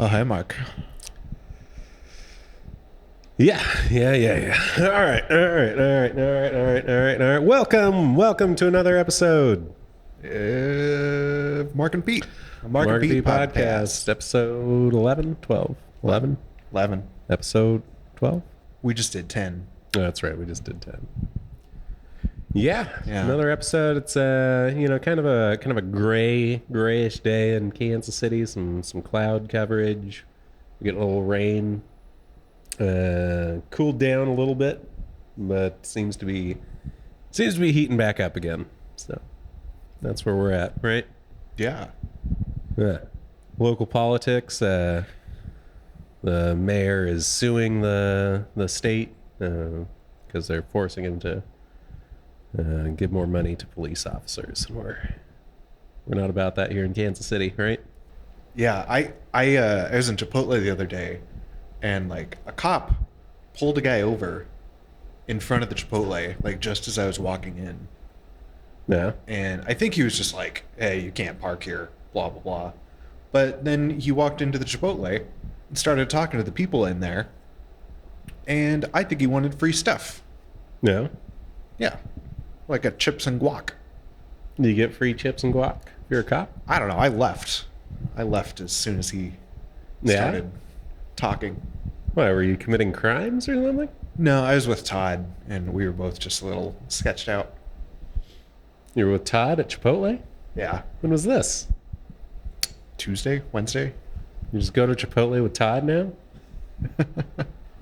Oh, hi, Mark. Yeah. All right. Welcome to another episode. Mark and Pete. Mark and Mark and Pete Pete podcast, episode 11, 12, 11, 11. episode 12. We just did 10. Oh, that's right. We just did 10. Yeah, Yeah. another episode. It's kind of a grayish day in Kansas City. Some cloud coverage. We get a little rain. Cooled down a little bit, but seems to be heating back up again. So that's where we're at, right? Yeah. Yeah. Local politics. The mayor is suing the state because they're forcing him to give more money to police officers. We're not about that here in Kansas City, right? Yeah. I was in Chipotle the other day, and like a cop pulled a guy over in front of the Chipotle, like just as I was walking in. Yeah. And I think he was just like, hey, you can't park here, blah, blah, blah. But then he walked into the Chipotle and started talking to the people in there. And I think he wanted free stuff. Yeah. Yeah. Like a chips and guac. Do you get free chips and guac if you're a cop? I don't know. I left as soon as he started talking. Why, were you committing crimes or something? No, I was with Todd, and we were both just a little sketched out. You were with Todd at Chipotle? Yeah. When was this? Tuesday? Wednesday? You just go to Chipotle with Todd now?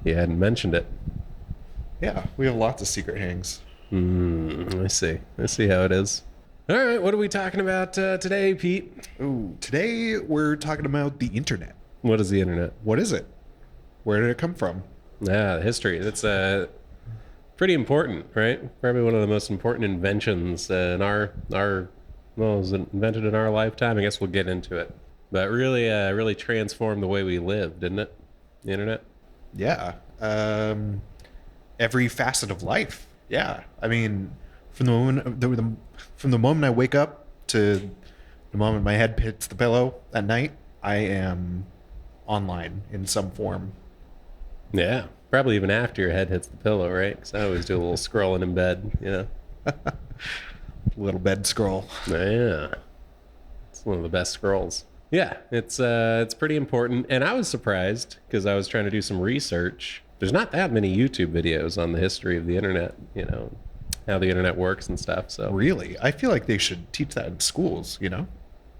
You hadn't mentioned it. Yeah, we have lots of secret hangs. I see how it is. All right, what are we talking about today, Pete? Ooh, today we're talking about the internet. What is the internet? What is it? Where did it come from? Yeah, history. That's pretty important, right? Probably one of the most important inventions in our well, it was invented in our lifetime. I guess we'll get into it. But really transformed the way we live, didn't it? The internet? Yeah. Every facet of life. Yeah. I mean, from the moment I wake up to the moment my head hits the pillow at night, I am online in some form. Yeah. Probably even after your head hits the pillow, right? Because I always do a little scrolling in bed, you know? Little bed scroll. Yeah. It's one of the best scrolls. Yeah, it's pretty important. And I was surprised because I was trying to do some research. There's not that many YouTube videos on the history of the internet, you know, how the internet works and stuff. So Really? I feel like they should teach that in schools, you know?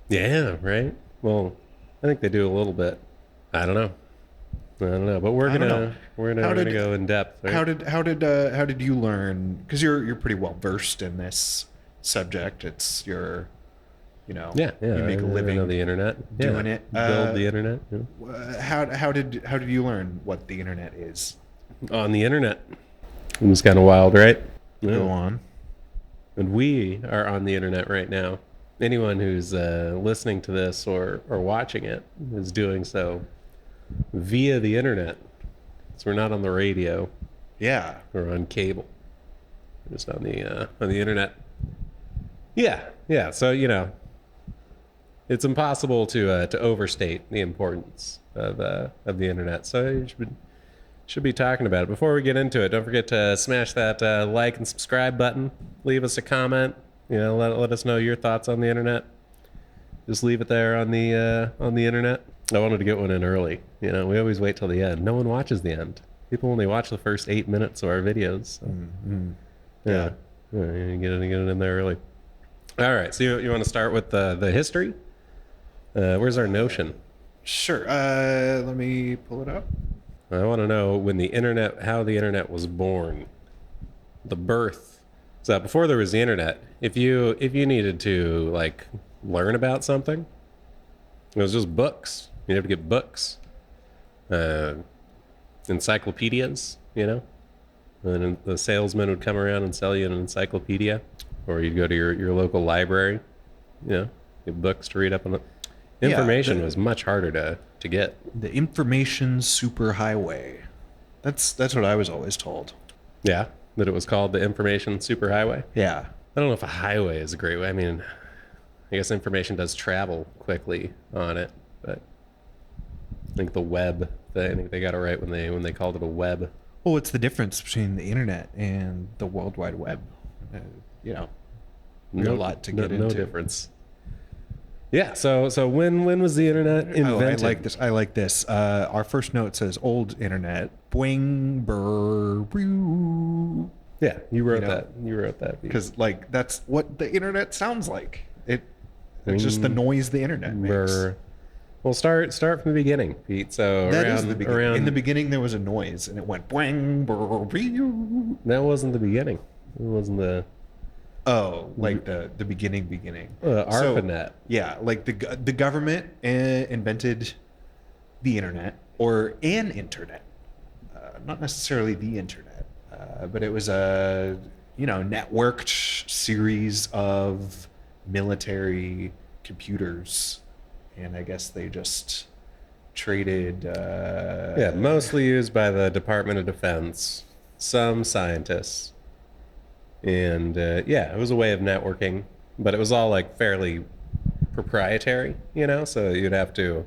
yeah, right? Well, I think they do a little bit. I don't know. But we're I don't know. gonna go in depth. Right? How did you learn? Because you're pretty well versed in this subject. It's your, you know, Yeah. you make a I living know the internet, doing it. build the internet. Yeah. How did you learn what the internet is? On the internet. It was kind of wild, right? Yeah. Go on. And we are on the internet right now. Anyone who's listening to this or watching it is doing so via the internet. So we're not on the radio Yeah. or on cable. We're just on the internet. Yeah. So it's impossible to overstate the importance of the internet. So you should be talking about it. Before we get into it, don't forget to smash that like and subscribe button. Leave us a comment. Let us know your thoughts on the internet. Just leave it there on the internet. I wanted to get one in early. We always wait till the end. No one watches the end. People only watch the first 8 minutes of our videos. So. Yeah. You get it in there early. All right. So you want to start with the history? Where's our notion? Sure. Let me pull it up. I want to know how the internet was born, the birth. So before there was the internet, if you needed to like learn about something, it was just books. You have to get books, encyclopedias, and then the salesman would come around and sell you an encyclopedia, or you'd go to your local library, get books to read up on. Information was much harder to get. The information superhighway. That's what I was always told. Yeah, that it was called the information superhighway. Yeah. I don't know if a highway is a great way. I mean, I guess information does travel quickly on it, but think the web. I think they got it right when they called it a web. Well, what's the difference between the internet and the World Wide Web? Uh, you know, there's a lot to get no into. difference. Yeah. So when was the internet invented? Oh, I like this. I like this. Our first note says old internet. Boing, brr, boo. Yeah, you wrote You know, that. You wrote that. Because like that's what the internet sounds like. It's just the noise the internet makes. Brr. Well, start from the beginning, Pete. So That around, is the beginning. around In the beginning, there was a noise, and it went boing, brr, boo. that wasn't the beginning. It wasn't the Oh, like the beginning. ARPANET. Yeah, like the government invented the internet or an internet, not necessarily the internet, but it was a networked series of military computers, and I guess they just traded. Yeah, mostly used by the Department of Defense, some scientists, and yeah, it was a way of networking, but it was all like fairly proprietary, So you'd have to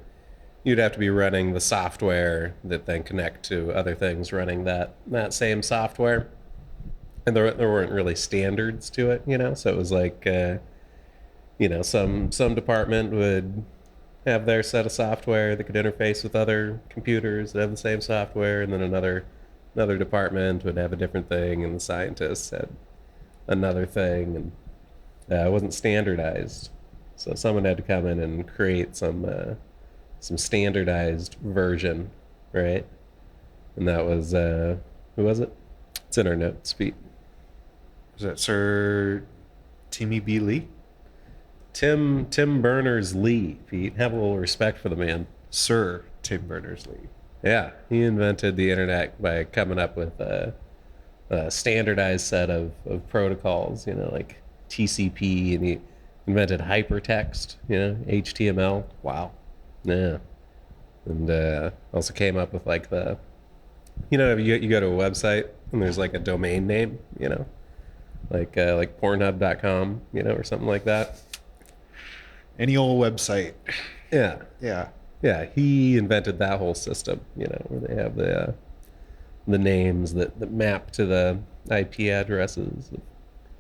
be running the software that then connect to other things running that same software, and there weren't really standards to it, So it was like some department would have their set of software that could interface with other computers that have the same software, and then another department would have a different thing, and the scientists had another thing, and it wasn't standardized. So someone had to come in and create some standardized version, right? And that was who was it? It's in our notes, Pete. Was that Sir Timmy B. Lee? Tim Berners-Lee, Pete. Have a little respect for the man. Sir Tim Berners-Lee. Yeah, he invented the internet by coming up with a standardized set of protocols, like TCP, and he invented hypertext, HTML. Wow. Yeah, and also came up with like you go to a website and there's like a domain name, like Pornhub.com, or something like that. Any old website. Yeah. Yeah. Yeah, he invented that whole system, where they have the names that map to the IP addresses of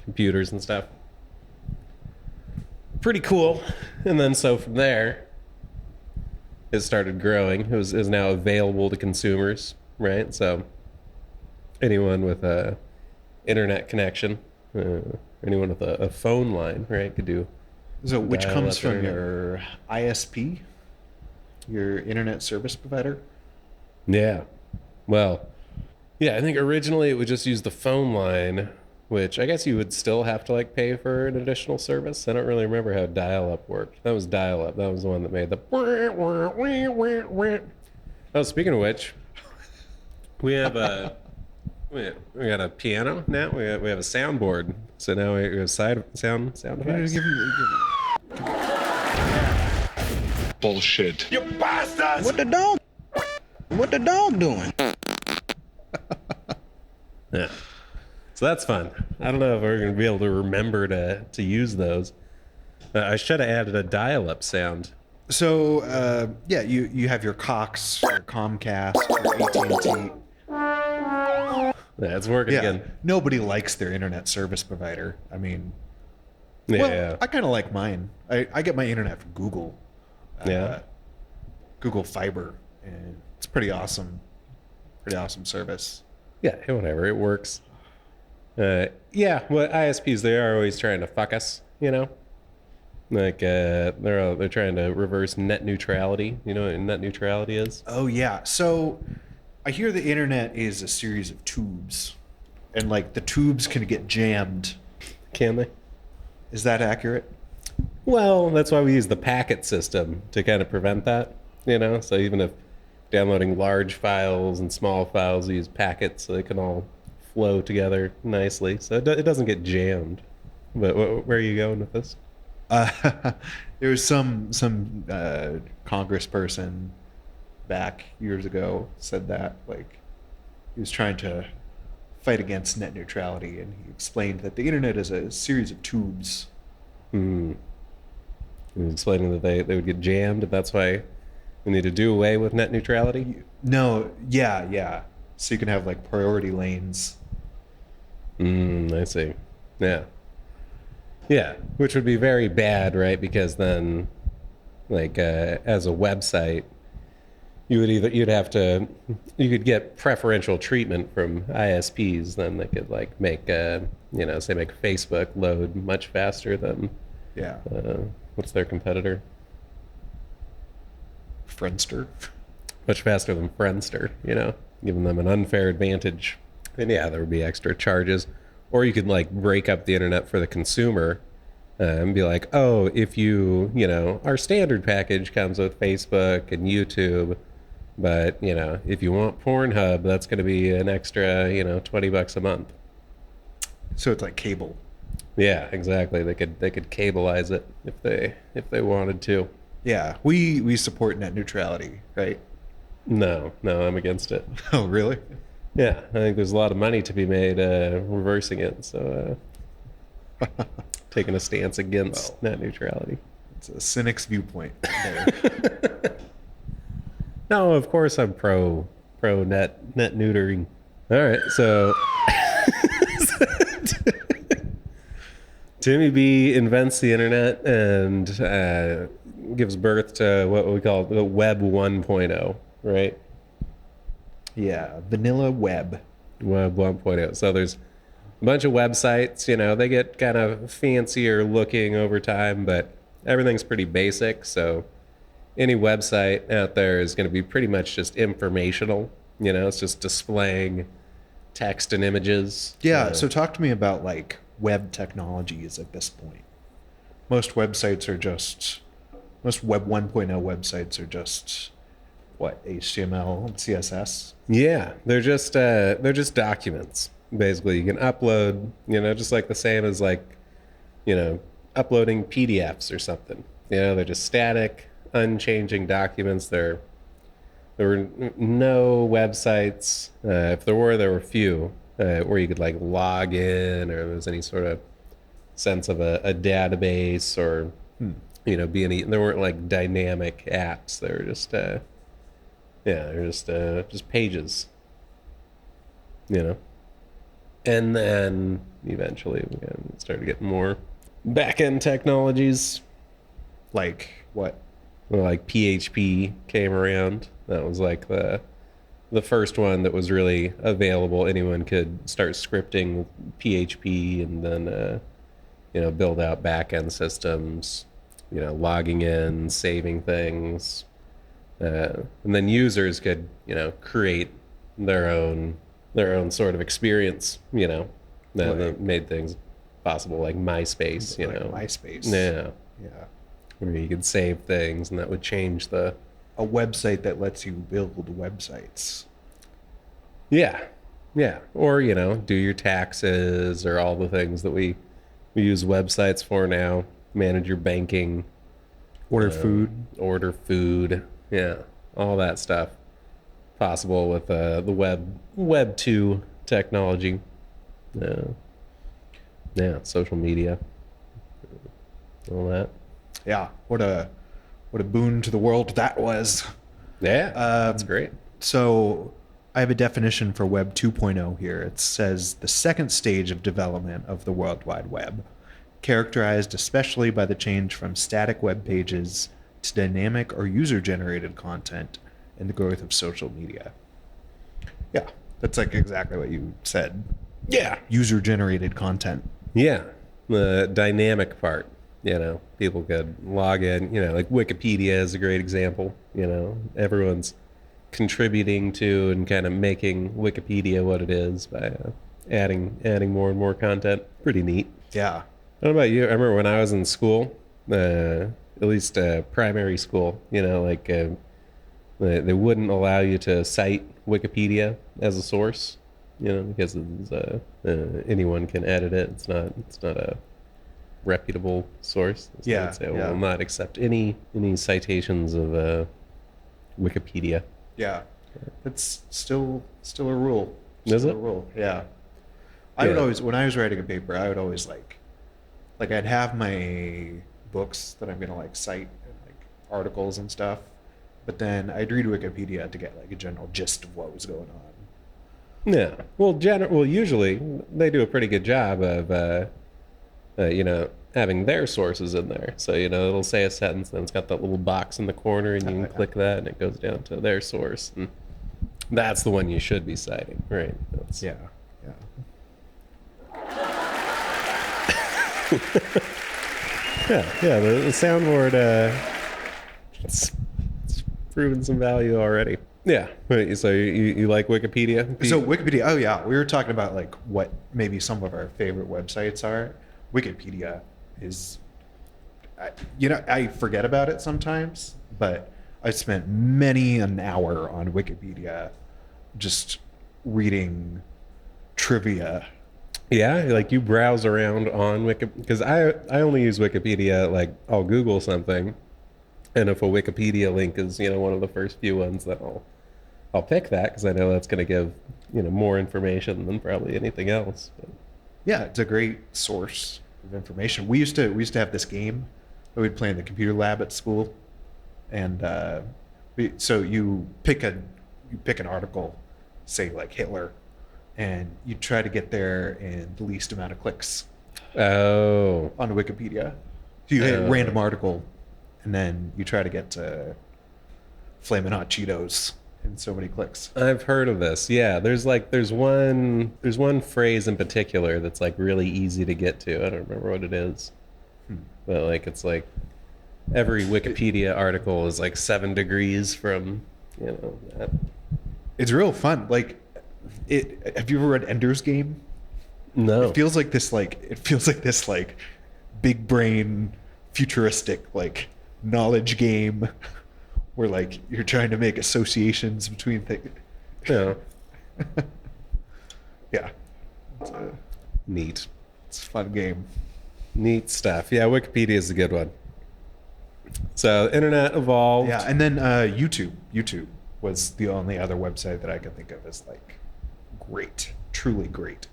computers and stuff. Pretty cool. And then so from there, it started growing. It was now available to consumers, right? So anyone with a internet connection, anyone with a phone line, right, could do. So which comes from internet. your ISP, your internet service provider? Yeah. Well, yeah, I think originally it would just use the phone line, which I guess you would still have to like pay for an additional service. I don't really remember how dial-up worked. That was dial-up. That was the one that made the. Oh, speaking of which, we have we got a piano now. We have a soundboard. So now we have sound effects. Bullshit. What the dog doing? Yeah. So that's fun. I don't know if we're going to be able to remember to use those. I should have added a dial-up sound. So yeah, you have your Cox, your Comcast, your AT&T. Yeah, it's working Yeah, again. nobody likes their internet service provider. I mean, Yeah. well, I kind of like mine. I get my internet from Google. Yeah. Google Fiber, and it's pretty awesome. Pretty awesome service. Yeah, whatever. It works. Yeah, well, ISPs, they are always trying to fuck us, Like, they're trying to reverse net neutrality. You know what net neutrality is? Oh yeah. So I hear the internet is a series of tubes, and like the tubes can get jammed. Can they? Is that accurate? Well, that's why we use the packet system to kind of prevent that, So even if downloading large files and small files, we use packets so they can all flow together nicely. So it doesn't get jammed. But where are you going with this? There was some congressperson back years ago said that, like, he was trying to fight against net neutrality, and he explained that the internet is a series of tubes. He was explaining that they would get jammed, and that's why We need to do away with net neutrality. No, yeah. So you can have like priority lanes. I see. Yeah. Yeah, which would be very bad, right? Because then, like, as a website, you'd have to, you could get preferential treatment from ISPs. Then they could like make, say make Facebook load much faster than, Yeah. what's their competitor? Friendster. Much faster than Friendster, giving them an unfair advantage. And yeah, there would be extra charges. Or you could like break up the internet for the consumer and be like, oh, if our standard package comes with Facebook and YouTube, but, if you want Pornhub, that's going to be an extra, $20 a month. So it's like cable. Yeah, exactly. They could cableize it if they wanted to. Yeah, we support net neutrality, right? No, I'm against it. Oh, really? Yeah, I think there's a lot of money to be made reversing it. So taking a stance against net neutrality. It's a cynic's viewpoint there. No, of course I'm pro net neutering. All right, so Timmy B invents the internet and gives birth to what we call the Web 1.0, right? Yeah, vanilla web. Web 1.0. So there's a bunch of websites, they get kind of fancier looking over time, but everything's pretty basic. So any website out there is going to be pretty much just informational. It's just displaying text and images. Yeah, so talk to me about like web technologies at this point. Most Web 1.0 websites are just what, HTML and CSS? Yeah, they're just documents. Basically, you can upload, just like the same as like, uploading PDFs or something. They're just static, unchanging documents. There were no websites. If there were few where you could like log in, or there was any sort of sense of a database, or be any. There weren't like dynamic apps. They were just they're just pages. And then eventually we started getting more back-end technologies. Like what? Well, like PHP came around. That was like the first one that was really available. Anyone could start scripting PHP and then build out back-end systems, logging in, saving things. And then users could, create their own sort of experience, that made things possible, like MySpace, Like MySpace. Yeah. Yeah. Where you could save things and that would change a website that lets you build websites. Yeah. Yeah. Or, do your taxes, or all the things that we use websites for now. Manage your banking. Order food. Yeah. All that stuff. Possible with the Web 2 technology. Yeah. Social media. All that. Yeah. What a boon to the world that was. Yeah. That's great. So I have a definition for Web 2.0 here. It says the second stage of development of the World Wide Web, characterized especially by the change from static web pages to dynamic or user-generated content and the growth of social media. Yeah, that's like exactly what you said. Yeah. User-generated content. Yeah. The dynamic part, people could log in, like Wikipedia is a great example. Everyone's contributing to and kind of making Wikipedia what it is by adding more and more content. Pretty neat. Yeah. What about you? I remember when I was in school, at least primary school, they wouldn't allow you to cite Wikipedia as a source, because anyone can edit it. It's not a reputable source. So Yeah, they'd say, yeah. We'll not accept any citations of Wikipedia. Yeah. That's still a rule. Is Still it? a rule. Yeah. I would Yeah. always, when I was writing a paper, I would always like I'd have my books that I'm gonna like cite, and like articles and stuff, but then I'd read Wikipedia to get like a general gist of what was going on. Yeah. Well, usually they do a pretty good job of, having their sources in there. So, it'll say a sentence, then it's got that little box in the corner, and you can click that, and it goes down to their source. And that's the one you should be citing, right? Yeah. Yeah. The soundboard, it's proven some value already. Yeah. Wait, so you like Wikipedia? So Wikipedia, oh yeah, we were talking about like what maybe some of our favorite websites are. Wikipedia is, I forget about it sometimes, but I spent many an hour on Wikipedia just reading trivia. Yeah, like you browse around on Wikipedia, because I only use Wikipedia, like I'll Google something, and if a Wikipedia link is one of the first few ones, that I'll pick that because I know that's going to give more information than probably anything else. But. Yeah, it's a great source of information. We used to have this game that we'd play in the computer lab at school, and so you pick an article, say like Hitler, and you try to get there in the least amount of clicks. Oh. On Wikipedia, so you hit a random article, and then you try to get to Flamin' Hot Cheetos in so many clicks. I've heard of this. Yeah, there's one phrase in particular that's like really easy to get to. I don't remember what it is, but like it's like every Wikipedia article is like 7 degrees from that. It's real fun. Like, have you ever read Ender's Game? No. It feels like this big brain futuristic like knowledge game where like you're trying to make associations between things. Yeah. Yeah. Neat. It's a fun game. Neat stuff. Yeah, Wikipedia is a good one. So internet evolved. Yeah, and then YouTube. YouTube was the only other website that I could think of as like great, truly great.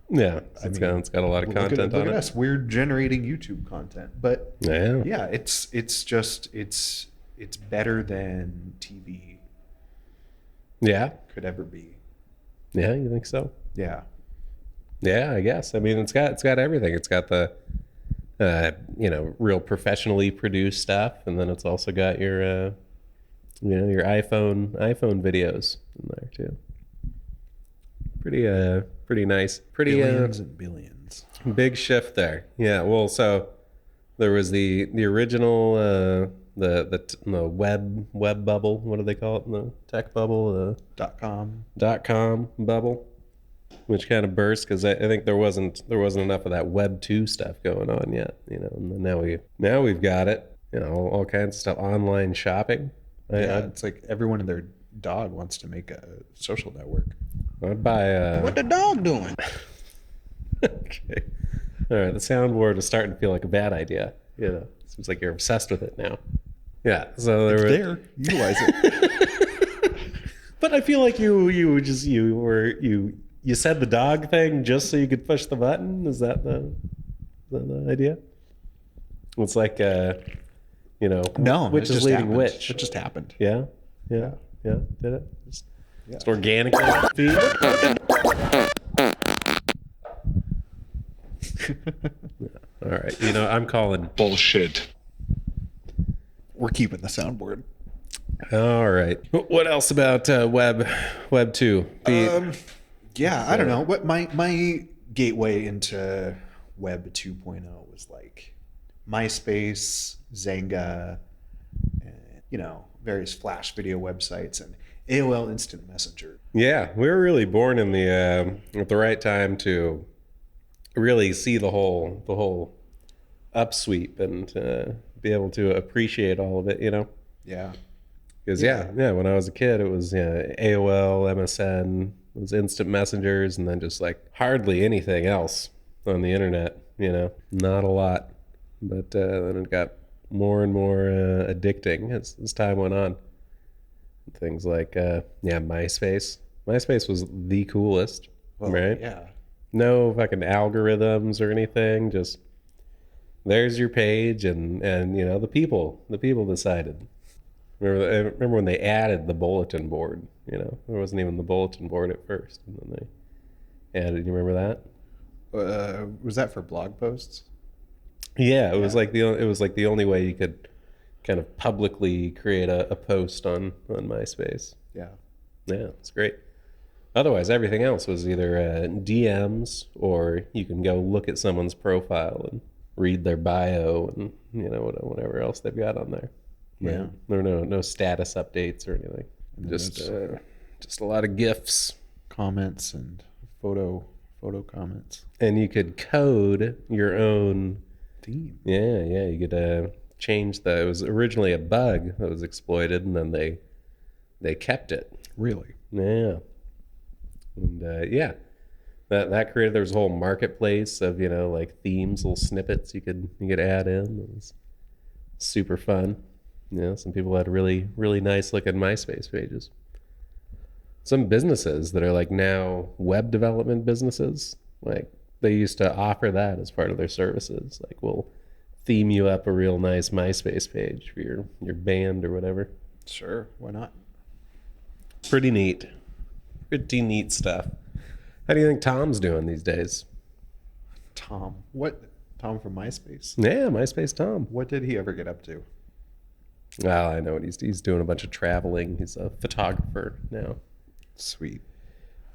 Yeah, it's got a lot of content on it. Look at us. We're generating YouTube content, but yeah, it's better than TV. Yeah, could ever be. Yeah, you think so? Yeah. Yeah, I guess. I mean, it's got everything. It's got the real professionally produced stuff, and then it's also got your your iPhone videos in there too. Pretty nice. Pretty billions and billions. Big shift there. Yeah. Well, so there was the original the web bubble. What do they call it? The tech bubble. .com bubble, which kind of burst because I think there wasn't enough of that Web 2 stuff going on yet. And then now we've got it. All kinds of stuff. Online shopping. It's like everyone and their dog wants to make a social network. I'd buy What the dog doing? Okay. All right. The soundboard is starting to feel like a bad idea. Seems like you're obsessed with it now. Yeah. So there. Utilize it. But I feel like you said the dog thing just so you could push the button. Is that the idea? It's like no, which is leading happened. which? It just happened. Yeah. Did it? Just organically. All right. I'm calling bullshit. We're keeping the soundboard. All right. What else about Web 2? I don't know. What my gateway into Web 2.0 was like MySpace, Zanga, and various Flash video websites and AOL Instant Messenger. Yeah, we were really born in the at the right time to really see the whole upsweep and be able to appreciate all of it. Yeah. Because when I was a kid, it was AOL, MSN, it was instant messengers, and then just like hardly anything else on the internet. Not a lot. But then it got more and more addicting as time went on. Things like MySpace. MySpace was the coolest, right? Yeah. No fucking algorithms or anything. Just there's your page, and the people decided. I remember when they added the bulletin board. You know, there wasn't even the bulletin board at first, and then they added. You remember that? Was that for blog posts? Yeah, it was Yeah. like the only way you could kind of publicly create a post on MySpace. Yeah. Yeah, it's great. Otherwise, everything else was either DMs or you can go look at someone's profile and read their bio and whatever else they've got on there. Yeah. Right? There were no status updates or anything. And Just a lot of GIFs. comments and photo comments. And you could code your own. Theme. Yeah, you could change it was originally a bug that was exploited, and then they kept it. Really? Yeah. And that created, there was a whole marketplace of like themes, little snippets you could add in. It was super fun. Some people had really nice looking MySpace pages. Some businesses that are like now web development businesses, like they used to offer that as part of their services. Like, we'll theme you up a real nice MySpace page for your band or whatever. Sure. Why not? Pretty neat. Pretty neat stuff. How do you think Tom's doing these days? Tom. What? Tom from MySpace? Yeah, MySpace Tom. What did he ever get up to? Well, I know what he's doing, a bunch of traveling. He's a photographer now. Sweet.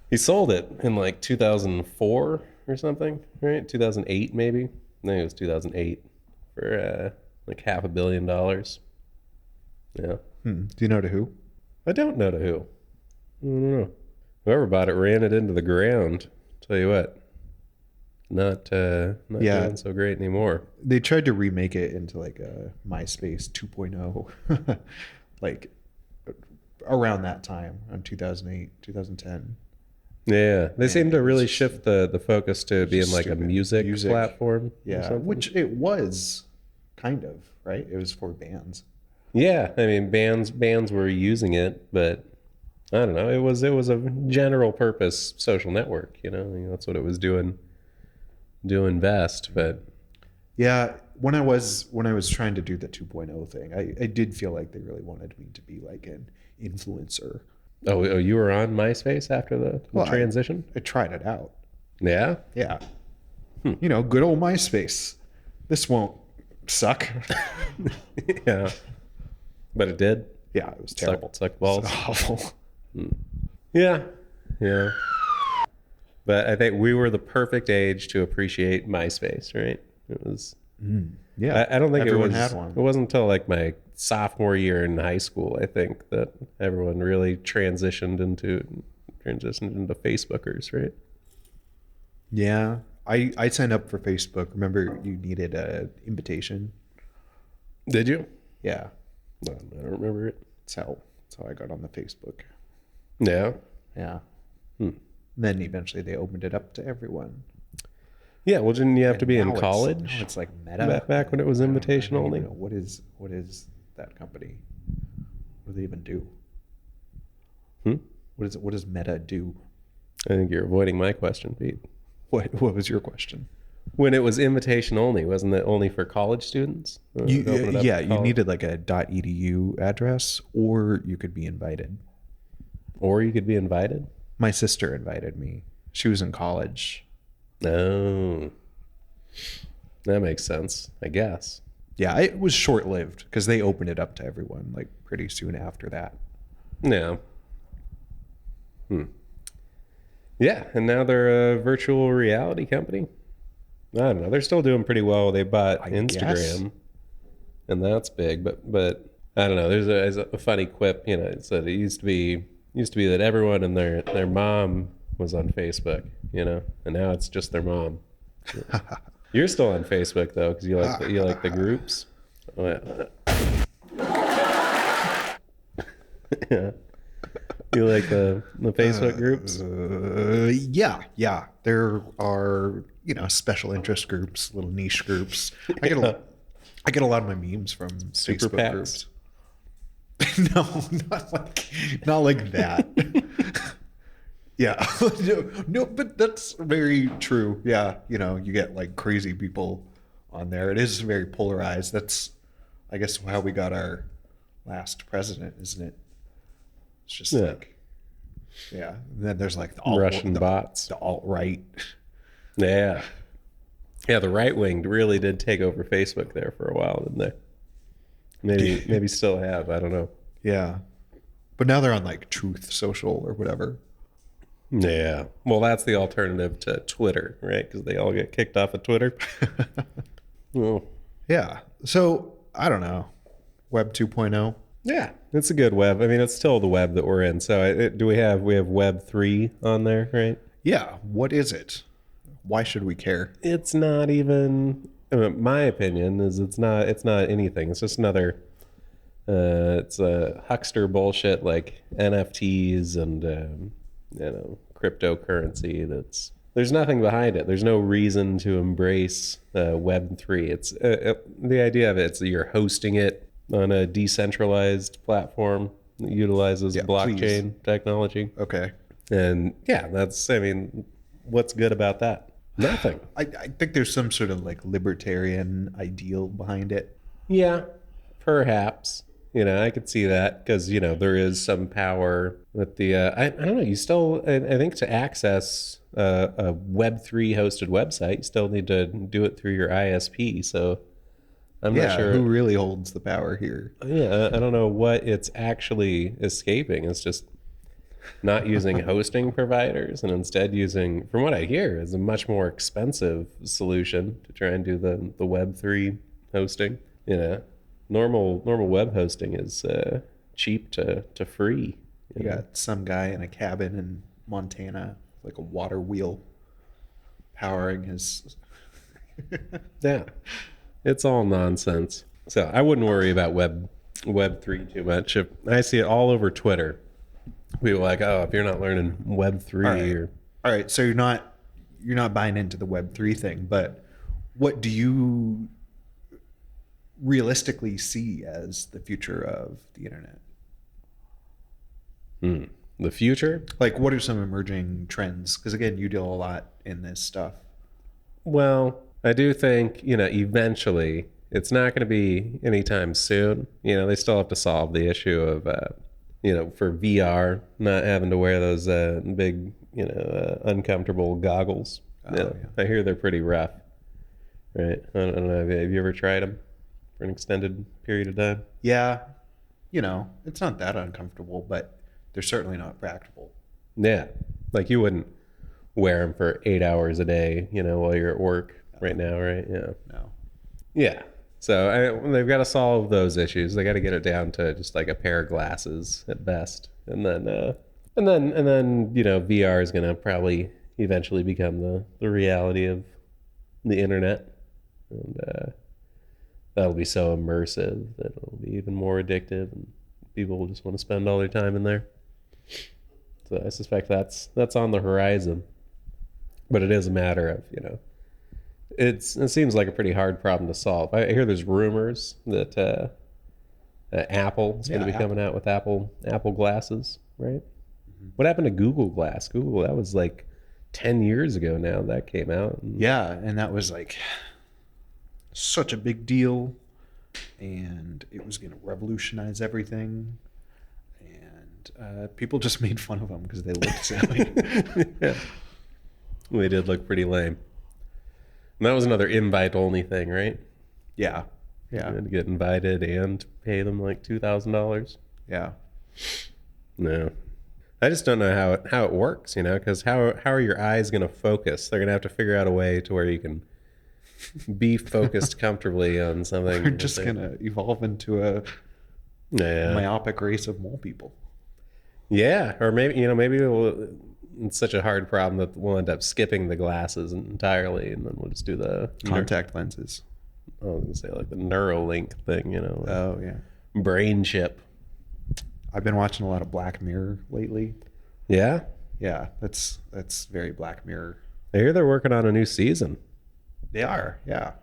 He sold it in like 2004 or something, right? 2008 maybe. I think it was 2008 for like $500 million. Yeah. Do you know to who? I don't know to who. I don't know. Whoever bought it ran it into the ground. Tell you what, not doing so great anymore. They tried to remake it into like a MySpace 2.0, like around that time, around 2008, 2010. Yeah, they seem to really it's shift the focus to being like a stupid. music platform. or Yeah, something. which it was kind of, right? It was for bands. Yeah, I mean bands were using it, but I don't know. It was a general purpose social network. I mean, that's what it was doing best. But Yeah, when I was trying to do the 2.0 thing, I did feel like they really wanted me to be like an influencer. oh, you were on MySpace after the Well, transition? I tried it out. Yeah. Yeah. Good old MySpace. This won't suck. Yeah. But it did. Yeah, it was terrible. Suck balls. It's awful. Yeah. But I think we were the perfect age to appreciate MySpace, right? It was. Yeah. I don't think everyone it was. had one. It wasn't until like my sophomore year in high school, I think, that everyone really transitioned into Facebookers, right? Yeah. I signed up for Facebook. Remember, you needed an invitation. Did you? Yeah. I don't remember it. That's how I got on the Facebook. Yeah. Yeah. Then eventually they opened it up to everyone. Yeah. Well, didn't you have to be in Now college? Now it's like Meta. Back when it was I don't invitation even only. know. What is that company? What do they even do? What does Meta do? I think you're avoiding my question, Pete. What was your question? When it was invitation only, wasn't it only for college students? To open it up to You college? needed like a .edu address, or you could be invited. Or you could be invited. My sister invited me. She was in college. Oh, that makes sense, I guess. Yeah, it was short-lived because they opened it up to everyone like pretty soon after that. Yeah. Yeah, and now they're a virtual reality company. I don't know. They're still doing pretty well. They bought I Instagram, guess. and that's big. But I don't know. There's a funny quip. It said it used to be that everyone and their mom was on Facebook. And now it's just their mom. You're still on Facebook though, because you like the groups. Oh, yeah. You like the Facebook groups? Yeah. There are special interest groups, little niche groups. I get a lot of my memes from Super Facebook PACs? groups. No, not like that. Yeah, no, but that's very true. Yeah, you get like crazy people on there. It is very polarized. That's, I guess, how we got our last president, isn't it? It's just Yeah. like, yeah. And then there's like the Russian bots. the alt-right. Yeah. Yeah, the right wing really did take over Facebook there for a while, didn't they? Maybe still have. I don't know. Yeah. But now they're on like Truth Social or whatever. Yeah. Well, that's the alternative to Twitter, right? Because they all get kicked off of Twitter. Well, Yeah. So I don't know. Web 2.0. yeah, it's a good web. I mean, it's still the web that we're in. So do we have Web 3 on there, right? Yeah. What is it? Why should we care? It's not even. I mean, my opinion is it's not anything. It's just another. It's a huckster bullshit like NFTs and cryptocurrency. There's nothing behind it. There's no reason to embrace Web 3. It's the idea of it. It's you're hosting it on a decentralized platform that utilizes blockchain technology. Okay. And yeah, I mean, what's good about that? Nothing. I think there's some sort of like libertarian ideal behind it. Yeah, perhaps. I could see that because, there is some power with the, I don't know, you still, I think to access a Web3 hosted website, you still need to do it through your ISP. So I'm not sure. Who really holds the power here? Yeah, I don't know what it's actually escaping. It's just not using hosting providers and instead using, from what I hear, is a much more expensive solution to try and do the Web3 hosting. Normal web hosting is cheap to free. You got some guy in a cabin in Montana, like a water wheel, powering his. Yeah, it's all nonsense. So I wouldn't worry about Web 3 too much. If I see it all over Twitter, people are like, oh, if you're not learning Web 3 All right, so you're not buying into the Web 3 thing, but what do you realistically see as the future of the internet? The future? Like, what are some emerging trends? Because again, you deal a lot in this stuff. Well, I do think, eventually it's not going to be anytime soon. They still have to solve the issue of, for VR, not having to wear those big, uncomfortable goggles. Yeah. I hear they're pretty rough, right? I don't know. Have you ever tried them for an extended period of time? Yeah, it's not that uncomfortable, but they're certainly not practical. Yeah. Like you wouldn't wear them for 8 hours a day, while you're at work right now, right? Yeah. No. Yeah. So they've got to solve those issues. They got to get it down to just like a pair of glasses at best, and then VR is going to probably eventually become the reality of the internet, and that'll be so immersive that it'll be even more addictive, and people will just want to spend all their time in there. So I suspect that's on the horizon, but it is a matter of it seems like a pretty hard problem to solve. I hear there's rumors that Apple is going to be coming out with Apple glasses, right? Mm-hmm. What happened to Google Glass? Google, that was like 10 years ago now that came out. Yeah, and that was like such a big deal, and it was going to revolutionize everything. And people just made fun of them because they looked silly. Yeah. They did look pretty lame. And that was another invite-only thing, right? Yeah. You had to get invited and pay them like $2,000. Yeah. No. I just don't know how it works, because how are your eyes going to focus? They're going to have to figure out a way to where you can be focused comfortably on something. We're just going to evolve into a myopic race of mole people. Yeah, or maybe it's such a hard problem that we'll end up skipping the glasses entirely, and then we'll just do the contact lenses. I was gonna say like the Neuralink thing, Oh yeah, brain chip. I've been watching a lot of Black Mirror lately. Yeah, that's very Black Mirror. I hear they're working on a new season. They are, yeah.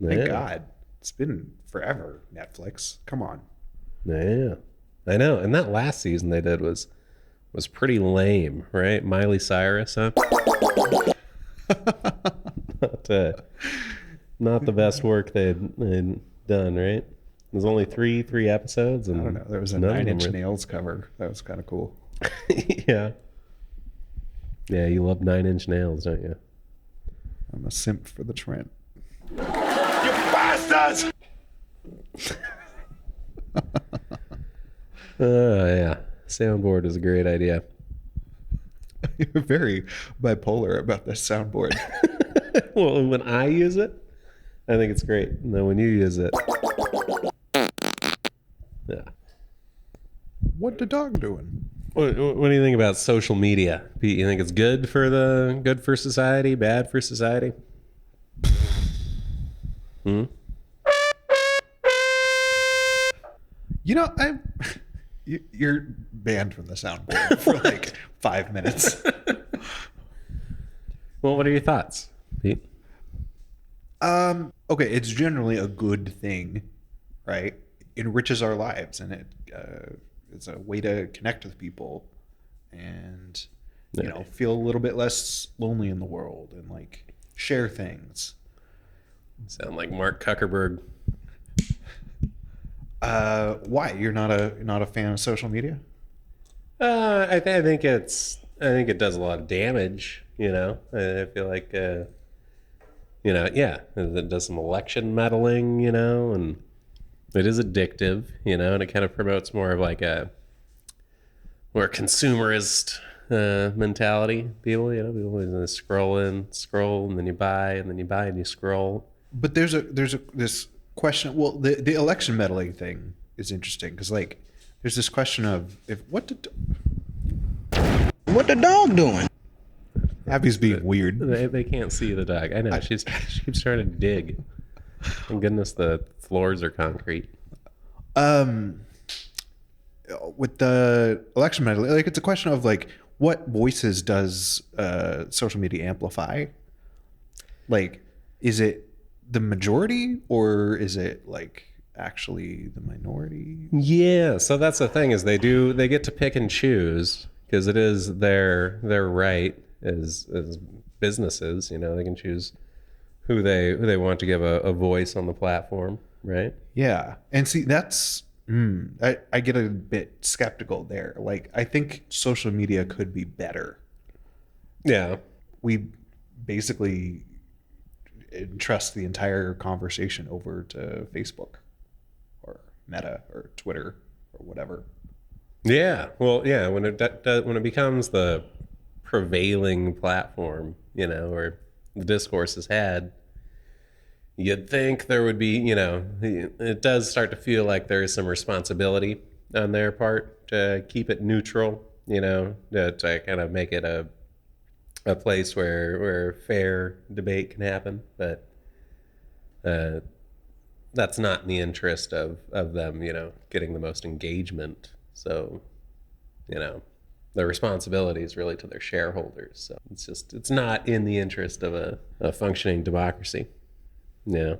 Thank God. It's been forever. Netflix, come on. Yeah, I know. And that last season they did was pretty lame, right? Miley Cyrus, huh? Not the best work they'd done, right? There's only three episodes, and I don't know. There was a none of Nine them Inch were- Nails cover. That was kind of cool. Yeah. Yeah, you love 9 Inch Nails, don't you? I'm a simp for the Trent. You bastards! Yeah. Soundboard is a great idea. You're very bipolar about this soundboard. Well, when I use it, I think it's great. And then when you use it, yeah. What the dog doing? What do you think about social media, Pete? You think it's good for society, bad for society? You know, you're banned from the soundboard for like 5 minutes. Well, what are your thoughts, Pete? Okay, it's generally a good thing, right? Enriches our lives, and it's a way to connect with people, and feel a little bit less lonely in the world, and like share things. Sound like Mark Zuckerberg. Why you're not a fan of social media? I think it does a lot of damage. I feel like yeah, it does some election meddling. And it is addictive. And it kind of promotes more of like a more consumerist mentality. People, people always scroll, and then you buy, and then you buy, and you scroll. But there's this question. Well, the election meddling thing is interesting because like there's this question of What the dog doing? Abby's being weird. They can't see the dog. I know. She keeps trying to dig. Thank goodness the floors are concrete. With the election meddling, like it's a question of like what voices does social media amplify? Like, is it the majority or is it like actually the minority? Yeah, so that's the thing is they get to pick and choose because it is their right as businesses. They can choose who they want to give a voice on the platform, right? Yeah, and see that's I get a bit skeptical there. Like I think social media could be better. Yeah, We basically entrust the entire conversation over to Facebook or Meta or Twitter or whatever. yeah. Well, yeah. When it becomes the prevailing platform, where the discourse is had, you'd think there would be, it does start to feel like there is some responsibility on their part to keep it neutral, to kind of make it a place where fair debate can happen. But that's not in the interest of them, getting the most engagement. So, their responsibility is really to their shareholders. So it's not in the interest of a functioning democracy. Yeah.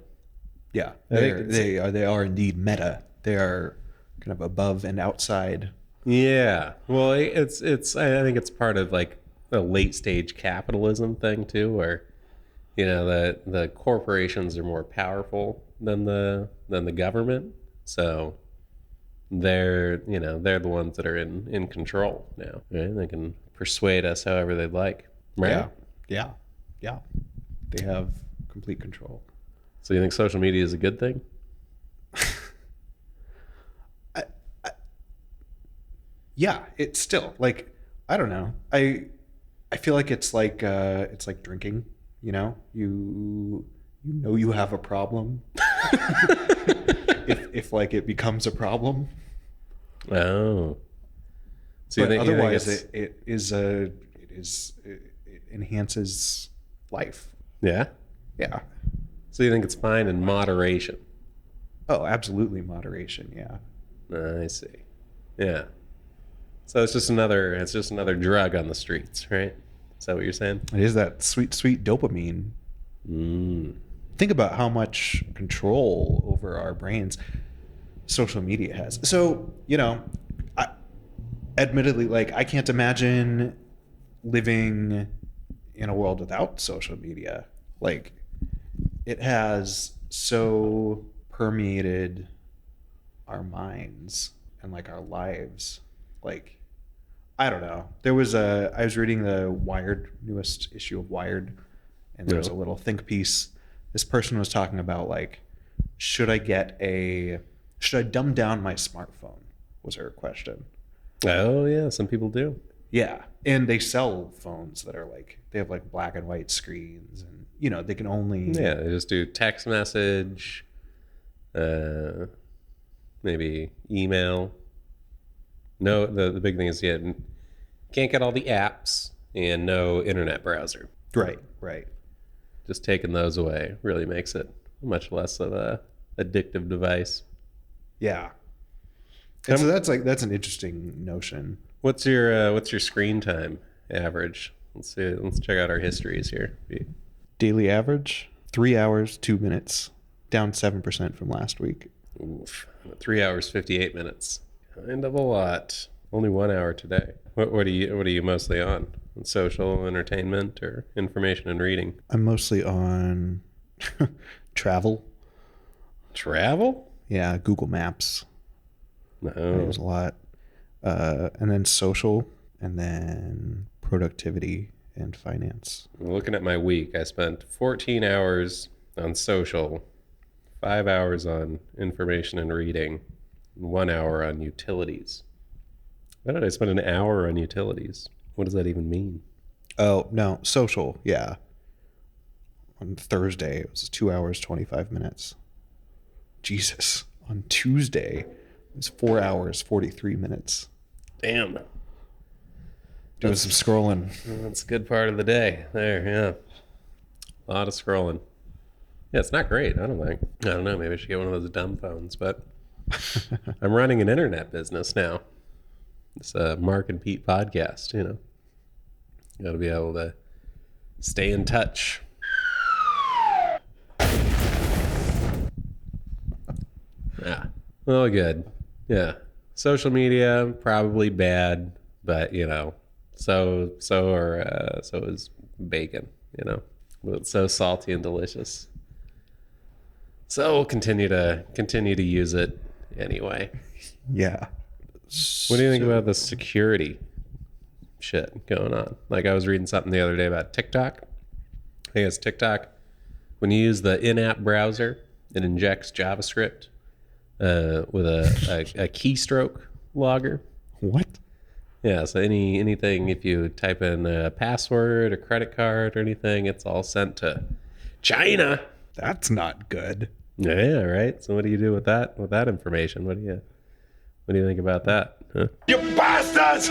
Yeah, I think they are indeed meta. They are kind of above and outside. Yeah. Well, it's I think it's part of like a late stage capitalism thing too, where the corporations are more powerful than the government. So they're the ones that are in control now, right? They can persuade us however they'd like, right? Yeah. They have complete control. So you think social media is a good thing? Yeah, it's still like I don't know. I feel like it's like drinking. You you have a problem if like it becomes a problem. Oh, so But you think otherwise, it's, it enhances life. yeah. Yeah. So you think it's fine in moderation? Oh, absolutely, moderation. Yeah. I see. Yeah. So it's just another drug on the streets, right? Is that what you're saying? It is that sweet, sweet dopamine. Think about how much control over our brains social media has. So, admittedly, like I can't imagine living in a world without social media. Like it has so permeated our minds and like our lives. Like, I don't know. I was reading the Wired, newest issue of Wired, and there was a little think piece. This person was talking about like, should I dumb down my smartphone? Was her question. Oh yeah, some people do. Yeah, and they sell phones that are like, they have like black and white screens, and they can only Yeah, they just do text message, maybe email. No, the big thing is can't get all the apps and no internet browser. right. Just taking those away really makes it much less of a addictive device. Yeah. And so that's an interesting notion. What's your screen time average? Let's see. Let's check out our histories here. Daily average 3 hours 2 minutes, down 7% from last week. Oof. 3 hours 58 minutes. Kind of a lot. Only 1 hour today. What are you mostly on? Social, entertainment, or information and reading? I'm mostly on travel. Travel? Yeah, Google Maps. No. I use a lot. And then social, and then productivity and finance. Looking at my week, I spent 14 hours on social, 5 hours on information and reading, and 1 hour on utilities. Why did I spend an hour on utilities? What does that even mean? Oh, no, social, yeah. On Thursday, it was 2 hours, 25 minutes. Jesus. On Tuesday, it was 4 hours, 43 minutes. Damn. Doing some scrolling. That's a good part of the day. There, yeah. A lot of scrolling. Yeah, it's not great, I don't think. I don't know, maybe I should get one of those dumb phones, but I'm running an internet business now. It's a Marc and Pete podcast, You got to be able to stay in touch. Yeah. Well, good. Yeah. Social media, probably bad, but, so is bacon, It's so salty and delicious. So we'll continue to use it anyway. Yeah. What do you think about the security shit going on? Like, I was reading something the other day about TikTok. I think it's TikTok. When you use the in-app browser, it injects JavaScript with a keystroke logger. What? Yeah, so anything, if you type in a password, a credit card, or anything, it's all sent to China. That's not good. Yeah, right. So what do you do with that information? What do you think about that? Huh? You bastards!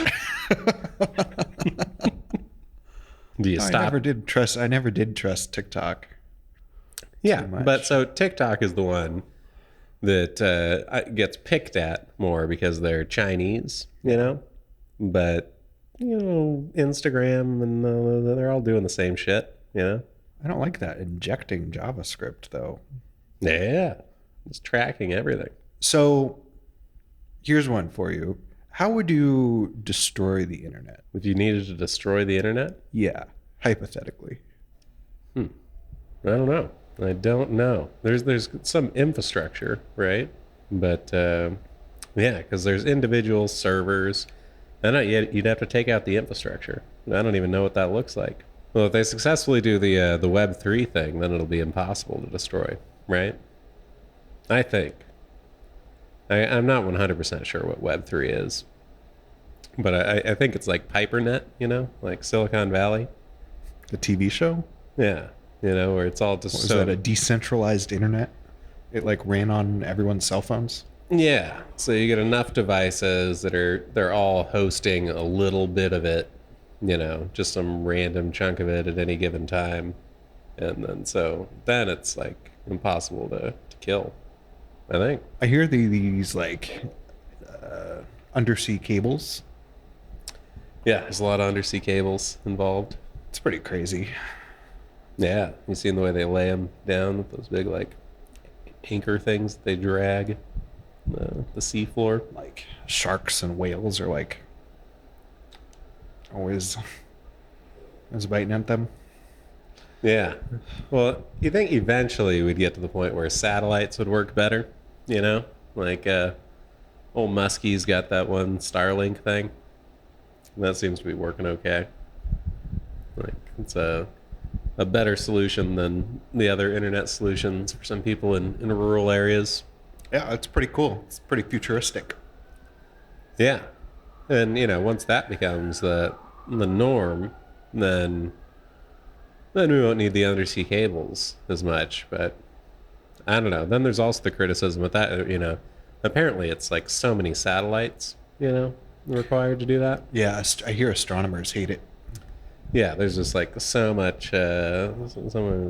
Do you stop? I never did trust TikTok. Yeah, much. but so TikTok is the one that gets picked at more because they're Chinese, But Instagram and they're all doing the same shit, I don't like that injecting JavaScript though. Yeah, it's tracking everything. So here's one for you. How would you destroy the internet? If you needed to destroy the internet, Yeah, hypothetically. I don't know. There's some infrastructure, right? But yeah, because there's individual servers. You'd have to take out the infrastructure. I don't even know what that looks like. Well, if they successfully do the Web3 thing, then it'll be impossible to destroy, right? I think. I'm not 100% sure what Web3 is. But I think it's like PiperNet, like Silicon Valley. The TV show? Yeah, where it's all just Was that a decentralized internet? It like ran on everyone's cell phones? Yeah, so you get enough devices that they're all hosting a little bit of it, just some random chunk of it at any given time, and then it's like impossible to kill, I think. I hear these like undersea cables. Yeah, there's a lot of undersea cables involved. It's pretty crazy. Yeah, you seen the way they lay them down with those big like anchor things that they drag the seafloor. Like sharks and whales are like always biting at them. Yeah. Well, you think eventually we'd get to the point where satellites would work better, Like Old Muskie's got that one Starlink thing. That seems to be working okay. Like it's a better solution than the other internet solutions for some people in rural areas. Yeah, it's pretty cool. It's pretty futuristic. Yeah. And once that becomes the norm, then we won't need the undersea cables as much. But I don't know. Then there's also the criticism with that, apparently it's like so many satellites, required to do that. Yeah, I hear astronomers hate it. Yeah, there's just like so much, so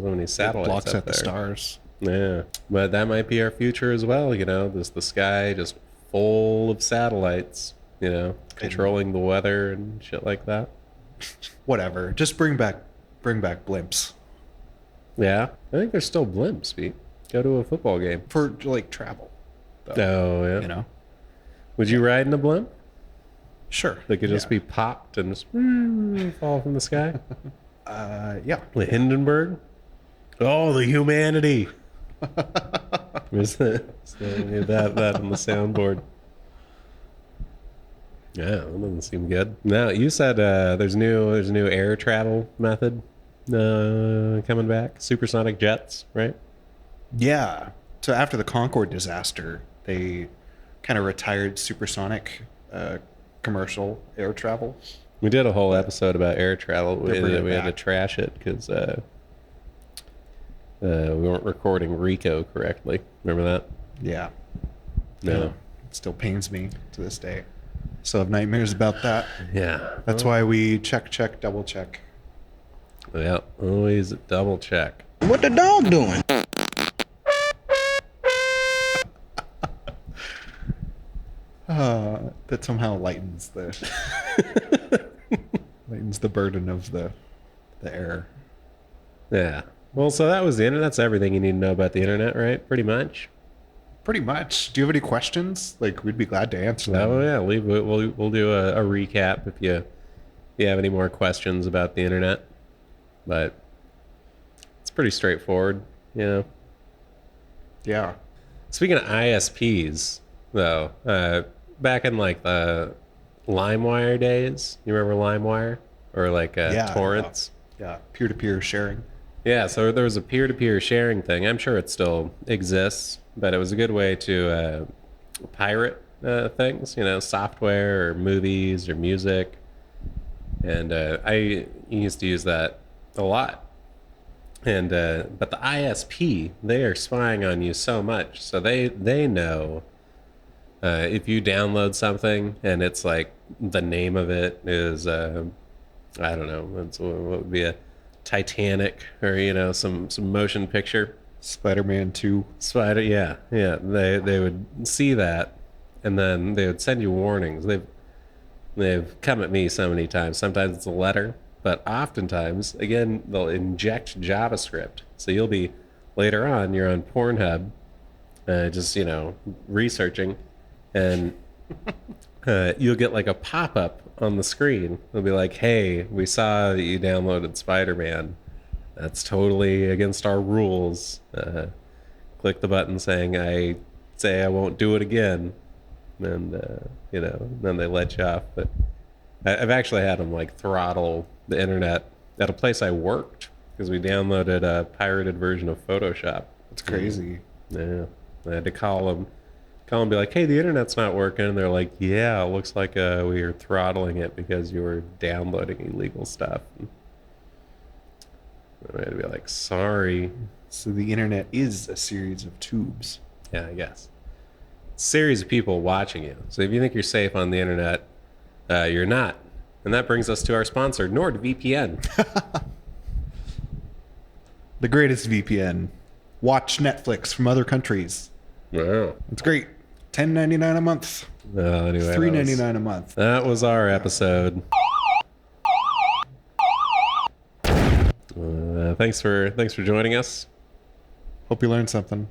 many satellites It blocks up out the there. stars. Yeah, but that might be our future as well. Just the sky just full of satellites. Controlling the weather and shit like that. Whatever. Just bring back blimps Yeah, I think there's still blimps, Pete. Go to a football game. for like travel. Oh yeah. Would you ride in a blimp? Sure. They could just be popped and just fall from the sky. Yeah. The Hindenburg. Oh, the humanity. Is that on the soundboard? Yeah, that doesn't seem good. Now you said there's a new air travel method coming back. Supersonic jets, right? Yeah. So after the Concorde disaster, they kind of retired supersonic commercial air travel. We did a whole episode about air travel. We bringing it had to back. trash it because we weren't recording Rico correctly. Remember that? Yeah. No. It still pains me to this day. Still have nightmares about that. Yeah. That's why we check, double check. Yeah. Always double check. What the dog doing? That somehow lightens the burden of the air. Yeah. Well, so that was the internet. That's everything you need to know about the internet, right? Pretty much. Pretty much. Do you have any questions? Like, we'd be glad to answer them. Oh yeah. We'll do a recap if you have any more questions about the internet. But it's pretty straightforward, Yeah. Speaking of ISPs, though, back in like the LimeWire days, you remember LimeWire or like torrents? Yeah. Peer-to-peer sharing. Yeah, so there was a peer-to-peer sharing thing. I'm sure it still exists, but it was a good way to pirate things, software or movies or music. And I used to use that a lot. And but the ISP, they are spying on you so much, so they know if you download something and it's like the name of it is I don't know, what would be a Titanic or some motion picture. Spider-Man 2. Yeah. They would see that, and then they would send you warnings. They've come at me so many times. Sometimes it's a letter, but oftentimes, again, they'll inject JavaScript. So you'll be later on, you're on Pornhub, just researching, and you'll get like a pop-up on the screen. It'll be like, "Hey, we saw that you downloaded Spider-Man. That's totally against our rules. Click the button saying I won't do it again," and then they let you off. But I've actually had them like throttle the internet at a place I worked because we downloaded a pirated version of Photoshop. It's crazy. Yeah, I had to call them and be like, "Hey, the internet's not working." And they're like, "Yeah, it looks like we were throttling it because you were downloading illegal stuff." And I had to be like, "Sorry." So the internet is a series of tubes. Yeah, I guess. Series of people watching you. So if you think you're safe on the internet, you're not. And that brings us to our sponsor, NordVPN. The greatest VPN. Watch Netflix from other countries. Wow. It's great. $10.99 a month. Anyway, $3.99 a month. That was our episode. Thanks for joining us. Hope you learned something.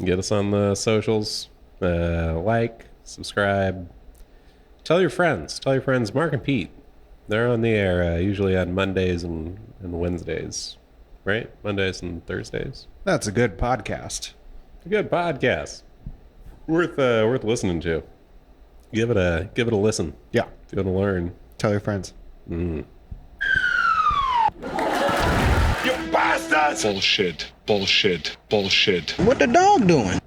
Get us on the socials. Like, subscribe. Tell your friends. Tell your friends. Marc and Pete. They're on the air usually on Mondays and Wednesdays, right? Mondays and Thursdays. That's a good podcast. A good podcast. Worth listening to. Give it a listen Yeah. if you want to learn. Tell your friends. You bastards! Bullshit. What the dog doing?